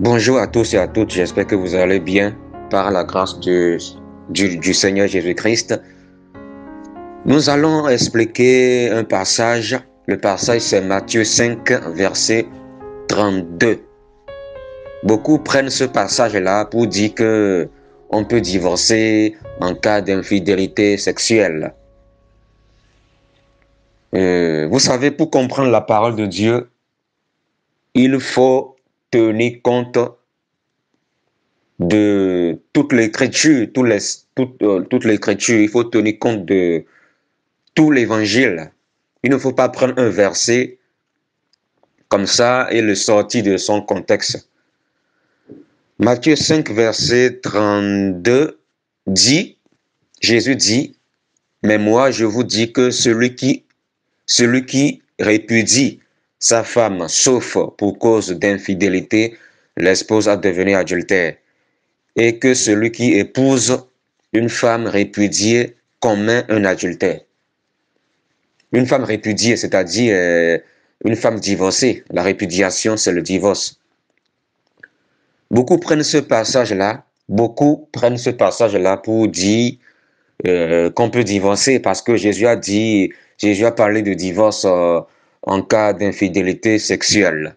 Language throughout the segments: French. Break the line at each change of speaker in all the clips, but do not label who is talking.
Bonjour à tous et à toutes, j'espère que vous allez bien par la grâce du Seigneur Jésus-Christ. Nous allons expliquer un passage. Le passage, c'est Matthieu 5, verset 32. Beaucoup prennent ce passage-là pour dire que on peut divorcer en cas d'infidélité sexuelle. Vous savez, pour comprendre la parole de Dieu, il faut tenir compte de toute l'écriture, toute l'écriture, il faut tenir compte de tout l'évangile. Il ne faut pas prendre un verset comme ça et le sortir de son contexte. Matthieu 5, verset 32 dit, Jésus dit, mais moi je vous dis que celui qui répudie sa femme, sauf pour cause d'infidélité, l'expose à devenir adultère. Et que celui qui épouse une femme répudiée commet un adultère. Une femme répudiée, c'est-à-dire une femme divorcée. La répudiation, c'est le divorce. Beaucoup prennent ce passage-là pour dire qu'on peut divorcer parce que Jésus a parlé de divorce en cas d'infidélité sexuelle.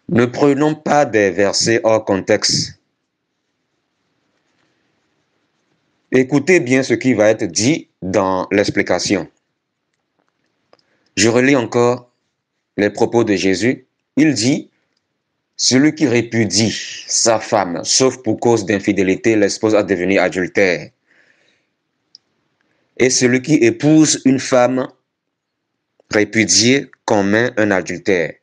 Ne prenons pas des versets hors contexte. Écoutez bien ce qui va être dit dans l'explication. Je relis encore les propos de Jésus. Il dit, celui qui répudie sa femme, sauf pour cause d'infidélité, l'expose à devenir adultère. Et celui qui épouse une femme répudiée commet un adultère.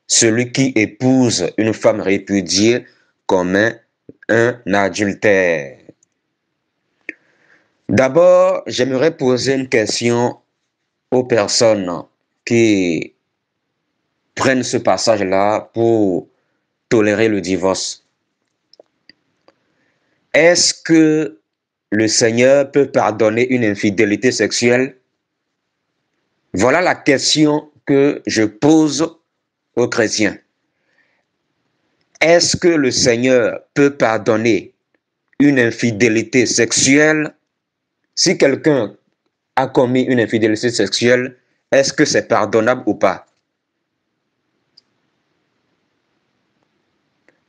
Celui qui épouse une femme répudiée commet un adultère. D'abord, j'aimerais poser une question aux personnes qui prennent ce passage-là pour tolérer le divorce. Est-ce que le Seigneur peut pardonner une infidélité sexuelle? Voilà la question que je pose aux chrétiens. Est-ce que le Seigneur peut pardonner une infidélité sexuelle? Si quelqu'un a commis une infidélité sexuelle, est-ce que c'est pardonnable ou pas?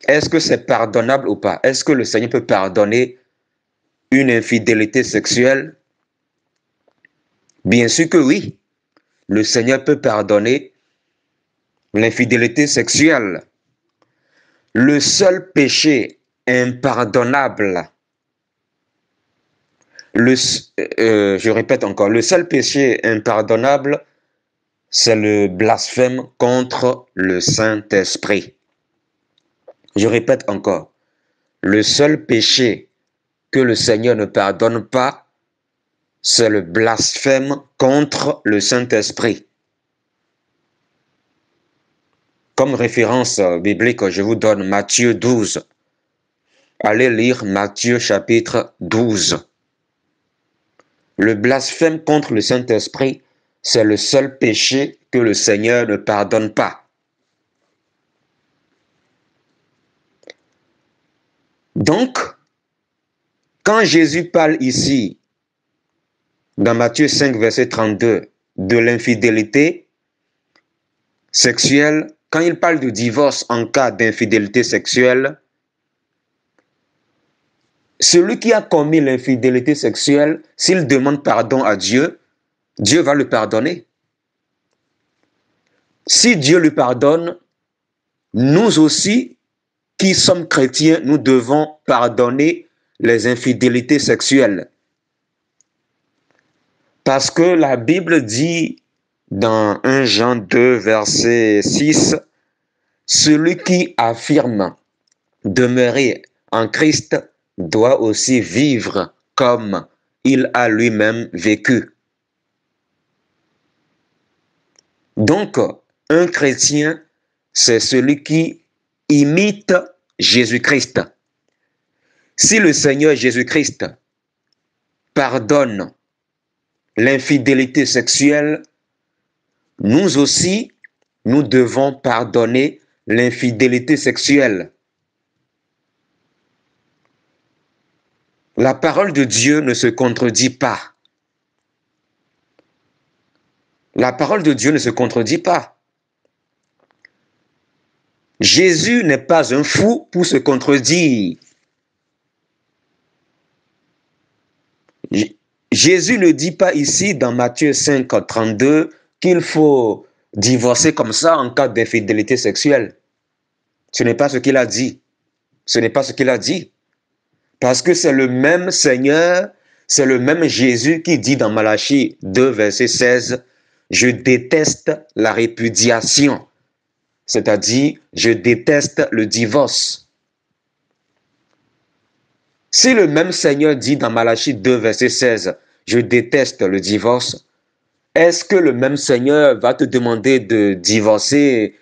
Est-ce que c'est pardonnable ou pas? Est-ce que le Seigneur peut pardonner une infidélité sexuelle? Bien sûr que oui. Le Seigneur peut pardonner l'infidélité sexuelle. Le seul péché impardonnable, je répète encore, le seul péché impardonnable, c'est le blasphème contre le Saint-Esprit. Je répète encore, le seul péché que le Seigneur ne pardonne pas, c'est le blasphème contre le Saint-Esprit. Comme référence biblique, je vous donne Matthieu 12. Allez lire Matthieu chapitre 12. Le blasphème contre le Saint-Esprit, c'est le seul péché que le Seigneur ne pardonne pas. Donc, quand Jésus parle ici, dans Matthieu 5, verset 32, de l'infidélité sexuelle, quand il parle de divorce en cas d'infidélité sexuelle, celui qui a commis l'infidélité sexuelle, s'il demande pardon à Dieu, Dieu va le pardonner. Si Dieu le pardonne, nous aussi, qui sommes chrétiens, nous devons pardonner les infidélités sexuelles. Parce que la Bible dit dans 1 Jean 2, verset 6, « Celui qui affirme demeurer en Christ doit aussi vivre comme il a lui-même vécu. » Donc, un chrétien, c'est celui qui imite Jésus-Christ. Si le Seigneur Jésus-Christ pardonne l'infidélité sexuelle, nous aussi, nous devons pardonner l'infidélité sexuelle. La parole de Dieu ne se contredit pas. La parole de Dieu ne se contredit pas. Jésus n'est pas un fou pour se contredire. Jésus ne dit pas ici dans Matthieu 5, 32 qu'il faut divorcer comme ça en cas d'infidélité sexuelle. Ce n'est pas ce qu'il a dit. Ce n'est pas ce qu'il a dit. Parce que c'est le même Seigneur, c'est le même Jésus qui dit dans Malachie 2, verset 16, « Je déteste la répudiation », c'est-à-dire « Je déteste le divorce ». Si le même Seigneur dit dans Malachie 2, verset 16, « Je déteste le divorce », est-ce que le même Seigneur va te demander de divorcer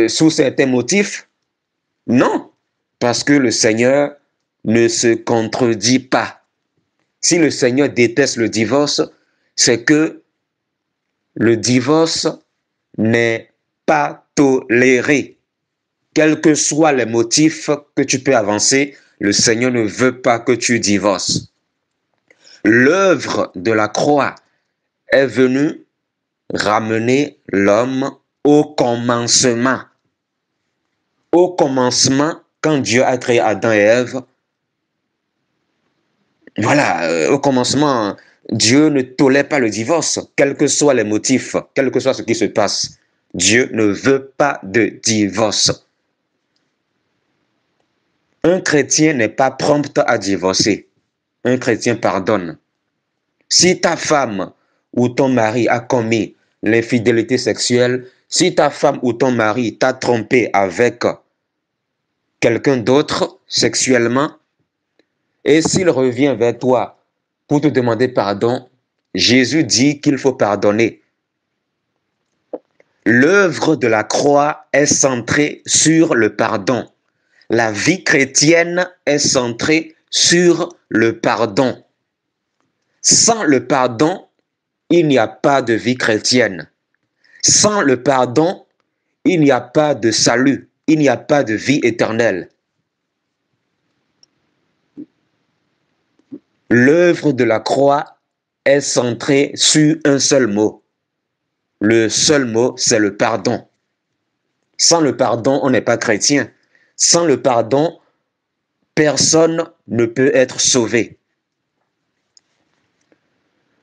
sous certains motifs? Non, parce que le Seigneur ne se contredit pas. Si le Seigneur déteste le divorce, c'est que le divorce n'est pas toléré. Quels que soient les motifs que tu peux avancer, le Seigneur ne veut pas que tu divorces. L'œuvre de la croix est venue ramener l'homme au commencement. Au commencement, quand Dieu a créé Adam et Ève, voilà, au commencement, Dieu ne tolère pas le divorce, quels que soient les motifs, quel que soit ce qui se passe. Dieu ne veut pas de divorce. Un chrétien n'est pas prompt à divorcer. Un chrétien pardonne. Si ta femme ou ton mari a commis l'infidélité sexuelle, si ta femme ou ton mari t'a trompé avec quelqu'un d'autre sexuellement, et s'il revient vers toi pour te demander pardon, Jésus dit qu'il faut pardonner. L'œuvre de la croix est centrée sur le pardon. La vie chrétienne est centrée sur le pardon. Sans le pardon, il n'y a pas de vie chrétienne. Sans le pardon, il n'y a pas de salut, il n'y a pas de vie éternelle. L'œuvre de la croix est centrée sur un seul mot. Le seul mot, c'est le pardon. Sans le pardon, on n'est pas chrétien. Sans le pardon, personne ne peut être sauvé.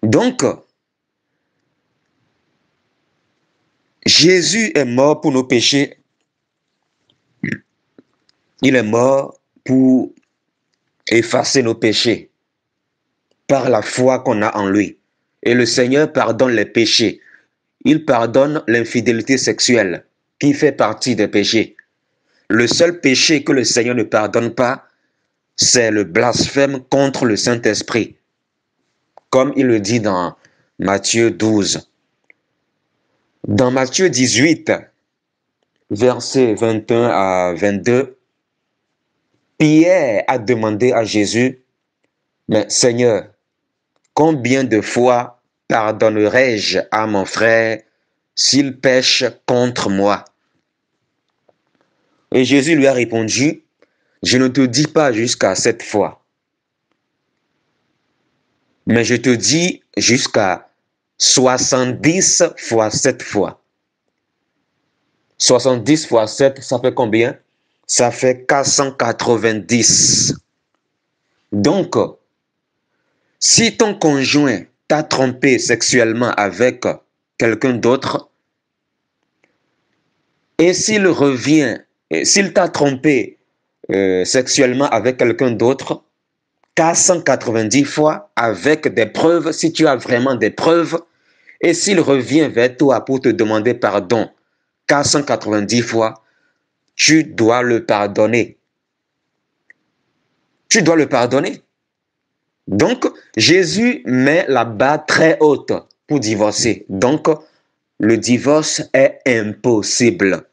Donc, Jésus est mort pour nos péchés. Il est mort pour effacer nos péchés par la foi qu'on a en lui. Et le Seigneur pardonne les péchés. Il pardonne l'infidélité sexuelle qui fait partie des péchés. Le seul péché que le Seigneur ne pardonne pas, c'est le blasphème contre le Saint-Esprit. Comme il le dit dans Matthieu 12. Dans Matthieu 18, versets 21 à 22, Pierre a demandé à Jésus, « Mais Seigneur, combien de fois pardonnerai-je à mon frère s'il pêche contre moi ?» Et Jésus lui a répondu, « Je ne te dis pas jusqu'à 7 fois, mais je te dis jusqu'à 70 fois 7 fois. » 70 fois 7, ça fait combien? Ça fait 490. Donc, si ton conjoint t'a trompé sexuellement avec quelqu'un d'autre, et s'il revient, s'il t'a trompé sexuellement avec quelqu'un d'autre, 490 fois avec des preuves, si tu as vraiment des preuves, et s'il revient vers toi pour te demander pardon, 490 fois, tu dois le pardonner. Tu dois le pardonner. Donc, Jésus met la barre très haute pour divorcer. Donc, le divorce est impossible.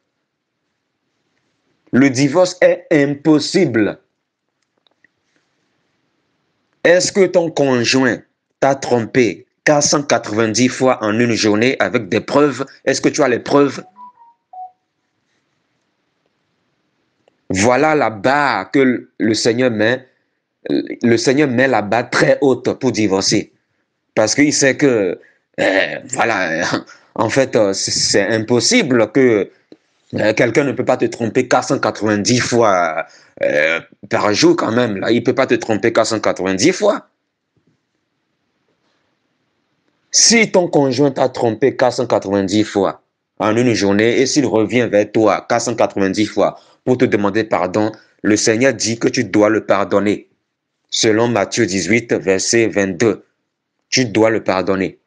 Le divorce est impossible. Est-ce que ton conjoint t'a trompé 490 fois en une journée avec des preuves? Est-ce que tu as les preuves? Voilà la barre que le Seigneur met. Le Seigneur met la barre très haute pour divorcer. Parce qu'il sait que, voilà, en fait, c'est impossible que quelqu'un ne peut pas te tromper 490 fois par jour quand même. Là. Il ne peut pas te tromper 490 fois. Si ton conjoint t'a trompé 490 fois en une journée et s'il revient vers toi 490 fois pour te demander pardon, le Seigneur dit que tu dois le pardonner. Selon Matthieu 18, verset 22, tu dois le pardonner.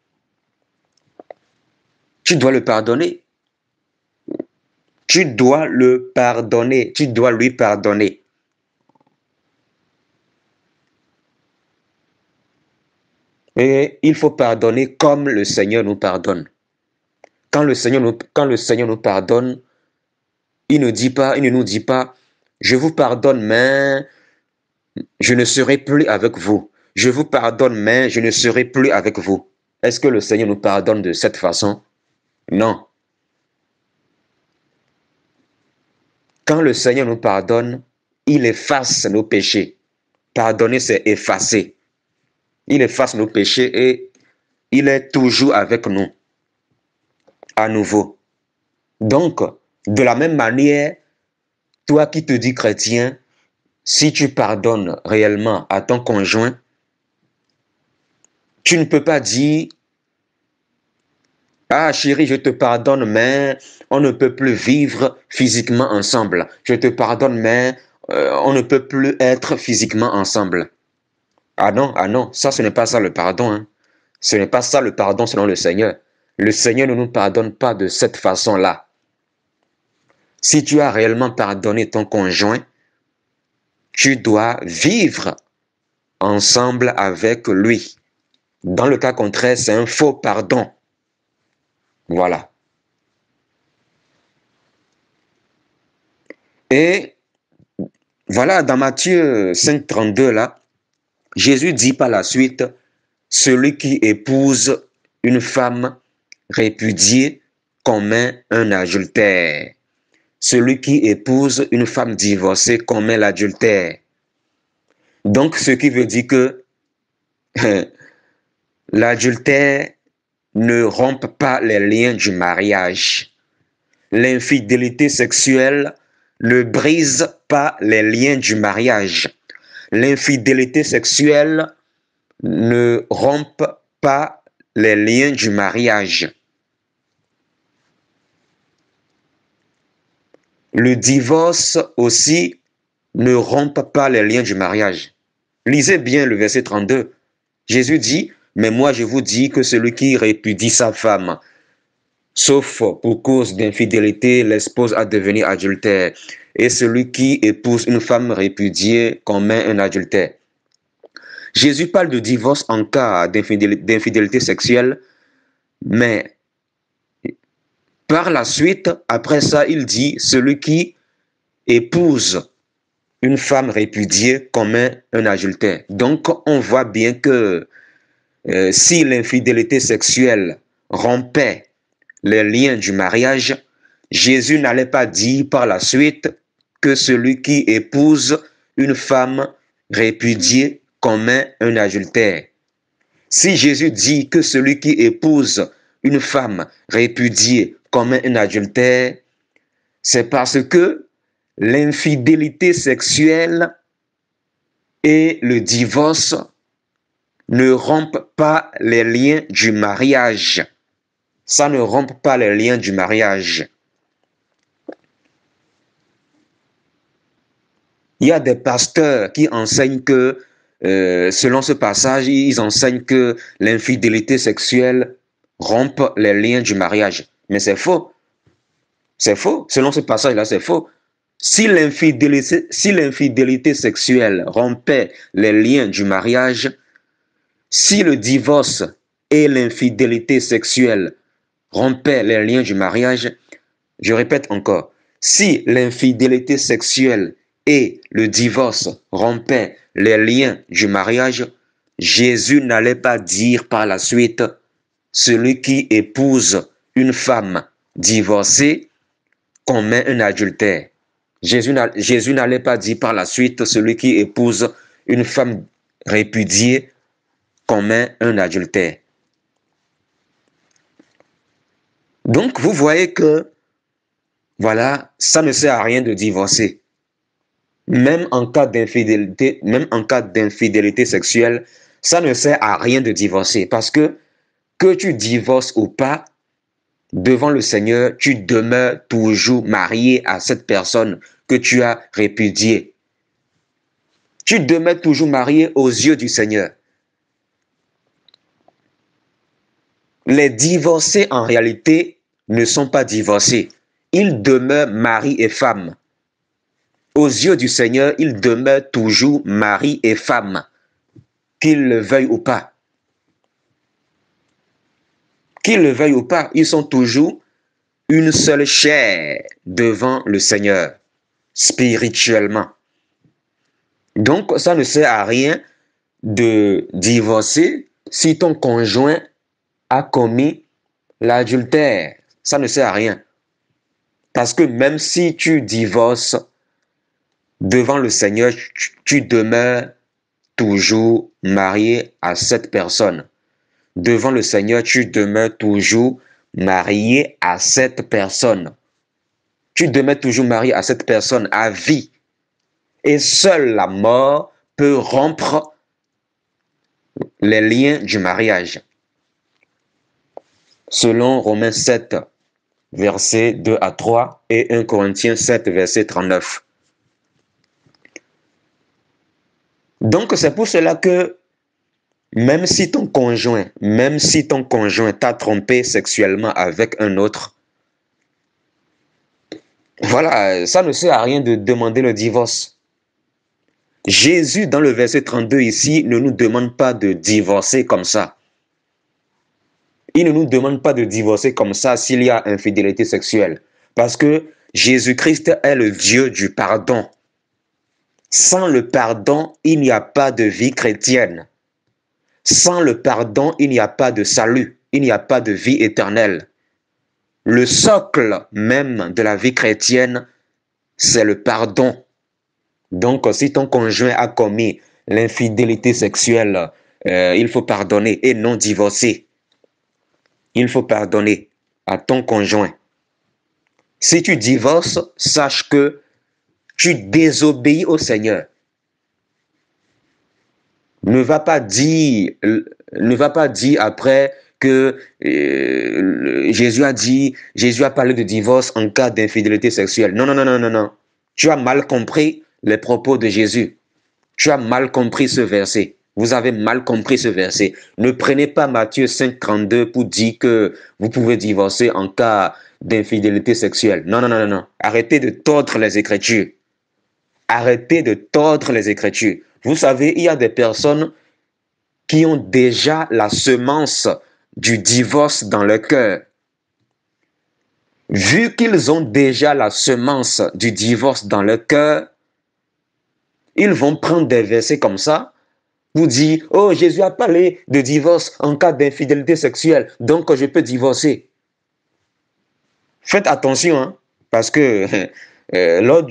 Tu dois le pardonner. Tu dois le pardonner. Tu dois lui pardonner. Et il faut pardonner comme le Seigneur nous pardonne. Quand le Seigneur nous pardonne, il ne nous dit pas, je vous pardonne, mais je ne serai plus avec vous. Je vous pardonne, mais je ne serai plus avec vous. Est-ce que le Seigneur nous pardonne de cette façon? Non. Quand le Seigneur nous pardonne, il efface nos péchés. Pardonner, c'est effacer. Il efface nos péchés et il est toujours avec nous. À nouveau. Donc, de la même manière, toi qui te dis chrétien, si tu pardonnes réellement à ton conjoint, tu ne peux pas dire « Ah chérie, je te pardonne, mais on ne peut plus vivre physiquement ensemble. Je te pardonne, mais on ne peut plus être physiquement ensemble. » Ah non, ça ce n'est pas ça le pardon. Hein. Ce n'est pas ça le pardon selon le Seigneur. Le Seigneur ne nous pardonne pas de cette façon-là. Si tu as réellement pardonné ton conjoint, tu dois vivre ensemble avec lui. Dans le cas contraire, c'est un faux pardon. Voilà. Et voilà, dans Matthieu 5,32, là, Jésus dit par la suite, celui qui épouse une femme répudiée commet un adultère. Celui qui épouse une femme divorcée commet l'adultère. Donc, ce qui veut dire que l'adultère ne rompt pas les liens du mariage. L'infidélité sexuelle ne brise pas les liens du mariage. L'infidélité sexuelle ne rompt pas les liens du mariage. Le divorce aussi ne rompt pas les liens du mariage. Lisez bien le verset 32. Jésus dit, mais moi je vous dis que celui qui répudie sa femme, sauf pour cause d'infidélité, l'expose à devenir adultère. Et celui qui épouse une femme répudiée commet un adultère. Jésus parle de divorce en cas d'infidélité sexuelle, mais par la suite, après ça, il dit, celui qui épouse une femme répudiée commet un adultère. Donc, on voit bien que si l'infidélité sexuelle rompait les liens du mariage, Jésus n'allait pas dire par la suite que celui qui épouse une femme répudiée commet un adultère. Si Jésus dit que celui qui épouse une femme répudiée commet un adultère, c'est parce que l'infidélité sexuelle et le divorce ne rompent pas les liens du mariage. Ça ne rompt pas les liens du mariage. Il y a des pasteurs qui enseignent que, selon ce passage, ils enseignent que l'infidélité sexuelle rompt les liens du mariage. Mais c'est faux. C'est faux. Selon ce passage-là, c'est faux. Si l'infidélité sexuelle rompait les liens du mariage, si le divorce et l'infidélité sexuelle rompaient les liens du mariage, je répète encore, si l'infidélité sexuelle et le divorce rompaient les liens du mariage, Jésus n'allait pas dire par la suite, celui qui épouse une femme divorcée commet un adultère. Jésus n'allait pas dire par la suite, celui qui épouse une femme répudiée commet un adultère. Donc, vous voyez que, voilà, ça ne sert à rien de divorcer. Même en cas d'infidélité sexuelle, ça ne sert à rien de divorcer. Parce que tu divorces ou pas, devant le Seigneur, tu demeures toujours marié à cette personne que tu as répudiée. Tu demeures toujours marié aux yeux du Seigneur. Les divorcés, en réalité, ne sont pas divorcés. Ils demeurent mari et femme. Aux yeux du Seigneur, ils demeurent toujours mari et femme, qu'ils le veuillent ou pas. Qu'ils le veuillent ou pas, ils sont toujours une seule chair devant le Seigneur, spirituellement. Donc, ça ne sert à rien de divorcer si ton conjoint a commis l'adultère. Ça ne sert à rien. Parce que même si tu divorces devant le Seigneur, tu demeures toujours marié à cette personne. Devant le Seigneur, tu demeures toujours marié à cette personne. Tu demeures toujours marié à cette personne à vie. Et seule la mort peut rompre les liens du mariage. Selon Romains 7, versets 2 à 3 et 1 Corinthiens 7, verset 39. Donc, c'est pour cela que même si ton conjoint t'a trompé sexuellement avec un autre, voilà, ça ne sert à rien de demander le divorce. Jésus, dans le verset 32 ici, ne nous demande pas de divorcer comme ça. Il ne nous demande pas de divorcer comme ça s'il y a infidélité sexuelle. Parce que Jésus-Christ est le Dieu du pardon. Sans le pardon, il n'y a pas de vie chrétienne. Sans le pardon, il n'y a pas de salut. Il n'y a pas de vie éternelle. Le socle même de la vie chrétienne, c'est le pardon. Donc, si ton conjoint a commis l'infidélité sexuelle, il faut pardonner et non divorcer. Il faut pardonner à ton conjoint. Si tu divorces, sache que tu désobéis au Seigneur. Ne va pas dire après que Jésus a parlé de divorce en cas d'infidélité sexuelle. Non, non, non, non, non, non. Tu as mal compris les propos de Jésus. Tu as mal compris ce verset. Vous avez mal compris ce verset. Ne prenez pas Matthieu 5, 32 pour dire que vous pouvez divorcer en cas d'infidélité sexuelle. Non, non, non, non, non. Arrêtez de tordre les Écritures. Arrêtez de tordre les Écritures. Vous savez, il y a des personnes qui ont déjà la semence du divorce dans leur cœur. Vu qu'ils ont déjà la semence du divorce dans leur cœur, ils vont prendre des versets comme ça pour dire « Oh, Jésus a parlé de divorce en cas d'infidélité sexuelle, donc je peux divorcer. » Faites attention, hein, parce que lors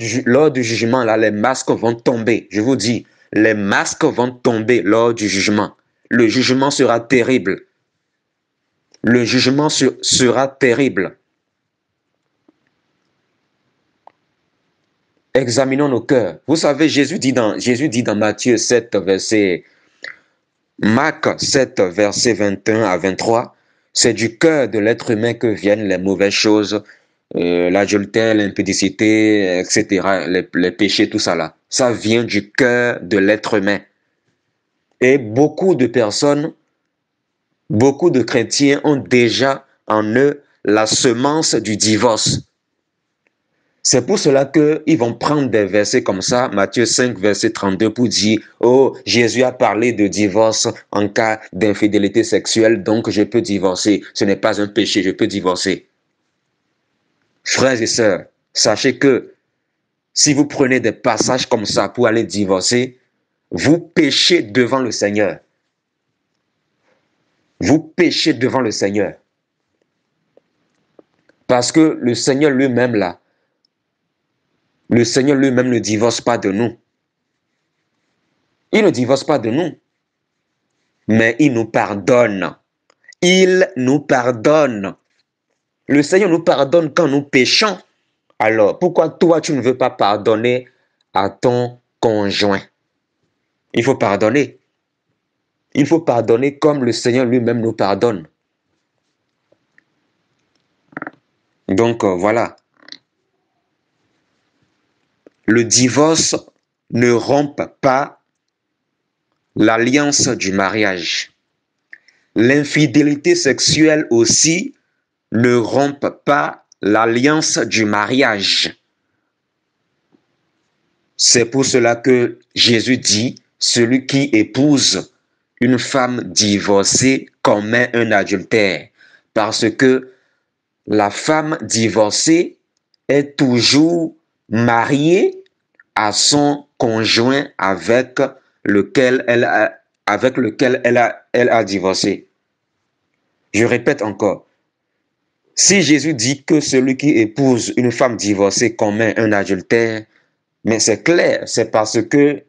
du jugement, là, les masques vont tomber. Je vous dis, les masques vont tomber lors du jugement. Le jugement sera terrible. Le jugement sera terrible. Examinons nos cœurs. Vous savez, Jésus dit dans Matthieu 7, Marc 7, verset 21 à 23, c'est du cœur de l'être humain que viennent les mauvaises choses, l'adultère, l'impudicité, etc., les péchés, tout ça là. Ça vient du cœur de l'être humain. Et beaucoup de personnes, beaucoup de chrétiens ont déjà en eux la semence du divorce. C'est pour cela qu'ils vont prendre des versets comme ça, Matthieu 5, verset 32, pour dire « Oh, Jésus a parlé de divorce en cas d'infidélité sexuelle, donc je peux divorcer. Ce n'est pas un péché, je peux divorcer. » Frères et sœurs, sachez que si vous prenez des passages comme ça pour aller divorcer, vous péchez devant le Seigneur. Vous péchez devant le Seigneur. Parce que le Seigneur lui-même, là, Le Seigneur lui-même ne divorce pas de nous. Il ne divorce pas de nous, mais il nous pardonne. Il nous pardonne. Le Seigneur nous pardonne quand nous péchons. Alors, pourquoi toi, tu ne veux pas pardonner à ton conjoint? Il faut pardonner. Il faut pardonner comme le Seigneur lui-même nous pardonne. Donc, voilà. Le divorce ne rompt pas l'alliance du mariage. L'infidélité sexuelle aussi ne rompt pas l'alliance du mariage. C'est pour cela que Jésus dit, celui qui épouse une femme divorcée commet un adultère. Parce que la femme divorcée est toujours mariée à son conjoint avec lequel elle a divorcé. Je répète encore. Si Jésus dit que celui qui épouse une femme divorcée commet un adultère, mais c'est clair, c'est parce que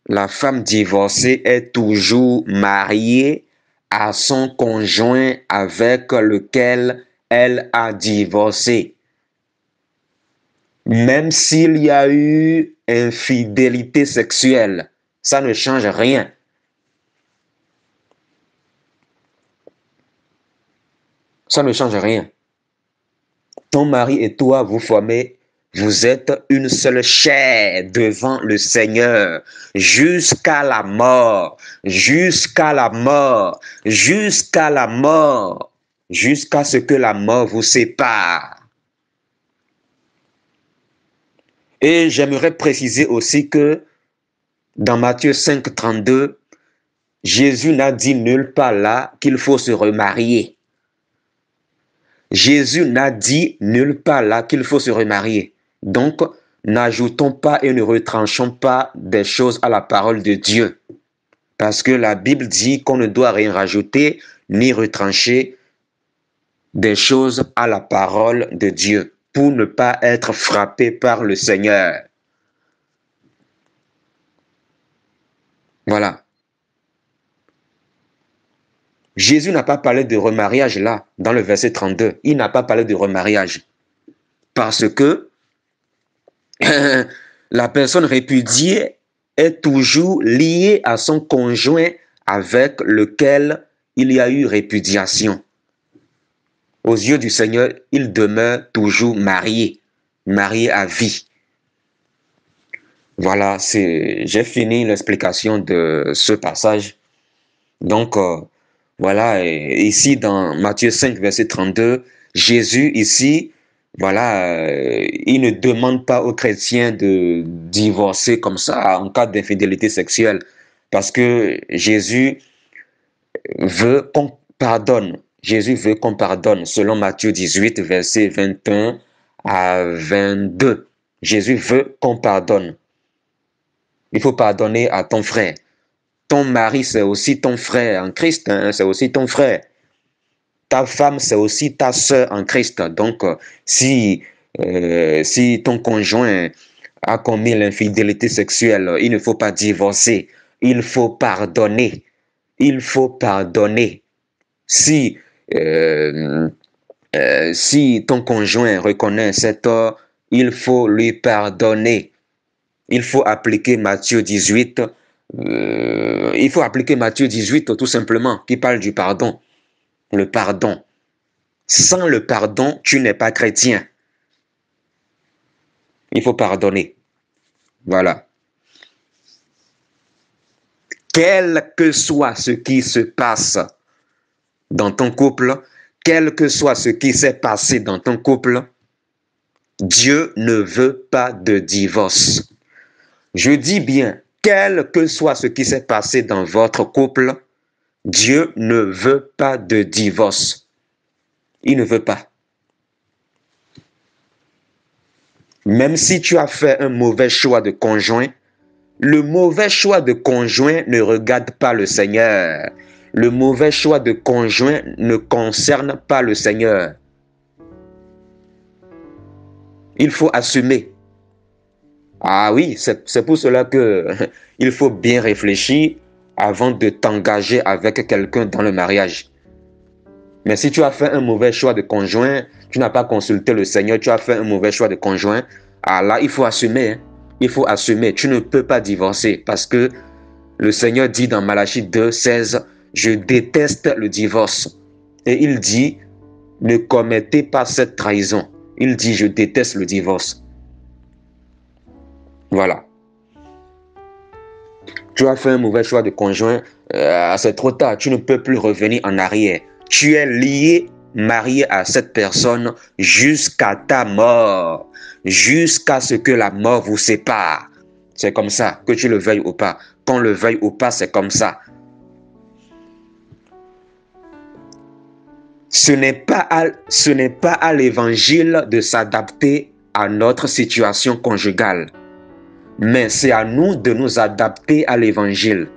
la femme divorcée est toujours mariée à son conjoint avec lequel elle a divorcé. Même s'il y a eu infidélité sexuelle, ça ne change rien. Ça ne change rien. Ton mari et toi, vous êtes une seule chair devant le Seigneur jusqu'à la mort, jusqu'à la mort, jusqu'à la mort, jusqu'à ce que la mort vous sépare. Et j'aimerais préciser aussi que dans Matthieu 5, 32, Jésus n'a dit nulle part là qu'il faut se remarier. Jésus n'a dit nulle part là qu'il faut se remarier. Donc, n'ajoutons pas et ne retranchons pas des choses à la parole de Dieu. Parce que la Bible dit qu'on ne doit rien rajouter ni retrancher des choses à la parole de Dieu pour ne pas être frappé par le Seigneur. Voilà. Jésus n'a pas parlé de remariage là, dans le verset 32. Il n'a pas parlé de remariage. Parce que la personne répudiée est toujours liée à son conjoint avec lequel il y a eu répudiation. Aux yeux du Seigneur, il demeure toujours marié, marié à vie. Voilà, j'ai fini l'explication de ce passage. Donc, voilà, ici dans Matthieu 5, verset 32, Jésus ici, voilà, il ne demande pas aux chrétiens de divorcer comme ça en cas d'infidélité sexuelle, parce que Jésus veut qu'on pardonne. Jésus veut qu'on pardonne, selon Matthieu 18, verset 21 à 22. Jésus veut qu'on pardonne. Il faut pardonner à ton frère. Ton mari, c'est aussi ton frère en Christ, hein, c'est aussi ton frère. Ta femme, c'est aussi ta sœur en Christ. Donc, si ton conjoint a commis l'infidélité sexuelle, il ne faut pas divorcer. Il faut pardonner. Il faut pardonner. Si ton conjoint reconnaît cet tort, il faut lui pardonner. Il faut appliquer Matthieu 18. Il faut appliquer Matthieu 18 tout simplement, qui parle du pardon. Le pardon. Sans le pardon, tu n'es pas chrétien. Il faut pardonner. Voilà. Quel que soit ce qui se passe dans ton couple, quel que soit ce qui s'est passé dans ton couple, Dieu ne veut pas de divorce. Je dis bien, quel que soit ce qui s'est passé dans votre couple, Dieu ne veut pas de divorce. Il ne veut pas. Même si tu as fait un mauvais choix de conjoint, le mauvais choix de conjoint ne regarde pas le Seigneur. Le mauvais choix de conjoint ne concerne pas le Seigneur. Il faut assumer. Ah oui, c'est pour cela que il faut bien réfléchir avant de t'engager avec quelqu'un dans le mariage. Mais si tu as fait un mauvais choix de conjoint, tu n'as pas consulté le Seigneur, tu as fait un mauvais choix de conjoint, ah là, il faut assumer. Hein. Il faut assumer. Tu ne peux pas divorcer parce que le Seigneur dit dans Malachie 2:16, je déteste le divorce. Et il dit, ne commettez pas cette trahison. Il dit, je déteste le divorce. Voilà. Tu as fait un mauvais choix de conjoint, c'est trop tard, tu ne peux plus revenir en arrière. Tu es lié, marié à cette personne jusqu'à ta mort, jusqu'à ce que la mort vous sépare. C'est comme ça, que tu le veuilles ou pas. Qu'on le veuille ou pas, c'est comme ça. Ce n'est pas à l'évangile de s'adapter à notre situation conjugale. Mais c'est à nous de nous adapter à l'évangile.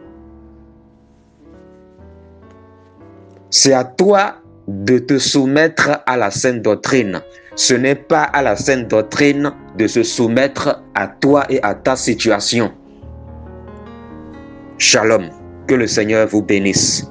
C'est à toi de te soumettre à la sainte doctrine. Ce n'est pas à la sainte doctrine de se soumettre à toi et à ta situation. Shalom, que le Seigneur vous bénisse.